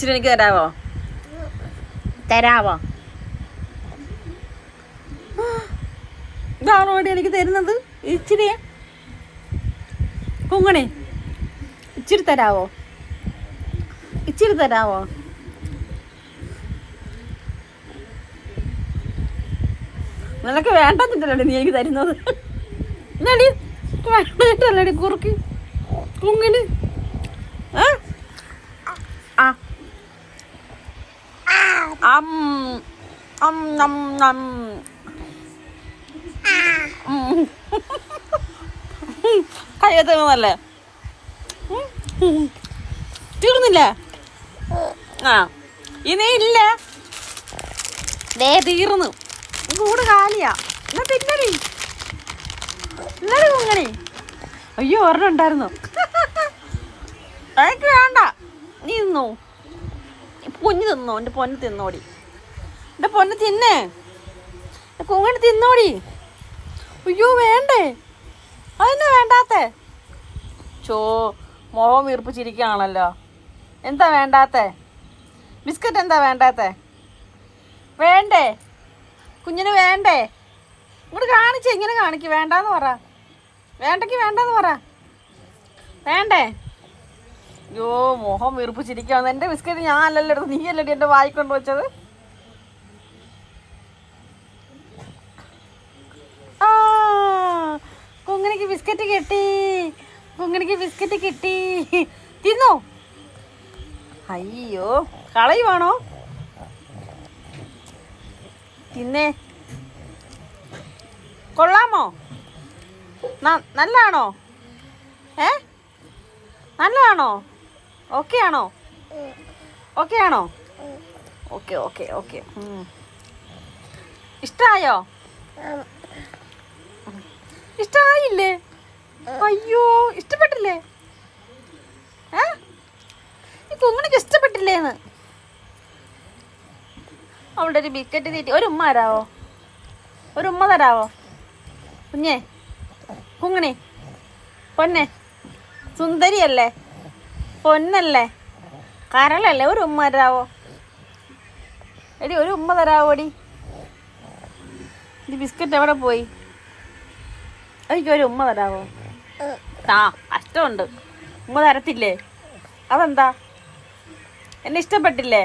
ഇച്ചിരി എനിക്ക് തരാവോ? തരാവോ? ഇതാണോടി എനിക്ക് തരുന്നത്? ഇച്ചിരി കുങ്ങണേ, ഇച്ചിരി തരാവോ? ഇച്ചിരി തരാവോ? നിനക്ക് വേണ്ടത്തിട്ടല്ലേ നീ എനിക്ക് തരുന്നത്? എന്നാടി വേണ്ടല്ലേ കുറുക്ക് കുങ്ങിന്? കയ്യത്തല്ലേ? തീർന്നില്ല? ഇനി ഇല്ല, ദേ തീർന്നു. കൂട് കാലിയാ. എന്നാ തിന്നടി, ഇന്നടി കുങ്ങണി. അയ്യോ ഒരെണ്ണം ഉണ്ടായിരുന്നു. എനിക്ക് വേണ്ട, നീ തിന്നോ. കുഞ്ഞ് തിന്നോ? എൻ്റെ പൊന്ന് തിന്നോടി, എൻ്റെ പൊന്ന് തിന്നേ, കുങ്ങണി തിന്നോടി. അയ്യോ വേണ്ടേ? അതെന്നാ വേണ്ടാത്തേ? ചോ മുഖം വീർപ്പിച്ചിരിക്കുകയാണല്ലോ. എന്താ വേണ്ടാത്തേ? ബിസ്ക്കറ്റ് എന്താ വേണ്ടാത്തേ? വേണ്ടേ കുഞ്ഞിന്? വേണ്ടേ? ഇങ്ങോട്ട് കാണിച്ചേ, ഇങ്ങനെ കാണിക്ക്. വേണ്ടാന്ന് പറ, വേണ്ടെങ്കിൽ വേണ്ടാന്ന് പറ. വേണ്ടേ? അയ്യോ മുഖം വീർപ്പിച്ചിരിക്കുകയാണ്. എൻ്റെ ബിസ്ക്കറ്റ് ഞാൻ അല്ലല്ലോ എടുത്ത്, നീ അല്ലടി എൻ്റെ വായിക്കൊണ്ട് വെച്ചത്. കുങ്ങണിക്ക് ബിസ്ക്കറ്റ് കിട്ടി, കുങ്ങണിക്ക് ബിസ്ക്കറ്റ് കിട്ടി. തിന്നോ? അയ്യോ കളയുവാണോ? തിന്നേ. കൊള്ളാമോ? നല്ലതാണോ? നല്ലതാണോ? ഓക്കെ ആണോ? ഓക്കെ ആണോ? Okay okay okay. ഇഷ്ടമായോ? ഇഷ്ടമായില്ലേ? അയ്യോ ഇഷ്ടപ്പെട്ടില്ലേ? ഈ കുങ്ങണിക്ക് ഇഷ്ടപ്പെട്ടില്ലേന്ന്? അവളുടെ ഒരു ബിസ്ക്കറ്റ് തീറ്റി. ഒരു ഉമ്മ തരാവോ? ഒരു ഉമ്മ തരാവോ കുഞ്ഞേ? കുങ്ങണി പൊന്നെ, സുന്ദരിയല്ലേ, പൊന്നല്ലേ, കരളല്ലേ? ഒരു ഉമ്മ തരാവോ എടി? ഒരു ഉമ്മ തരാവോടി? ഈ ബിസ്ക്കറ്റ് എവിടെ പോയി? എനിക്കൊരു ഉമ്മ തരാവോ? കഷ്ടമുണ്ട്. ഉമ്മ തരത്തില്ലേ? അതെന്താ? എന്നെ ഇഷ്ടപ്പെട്ടില്ലേ?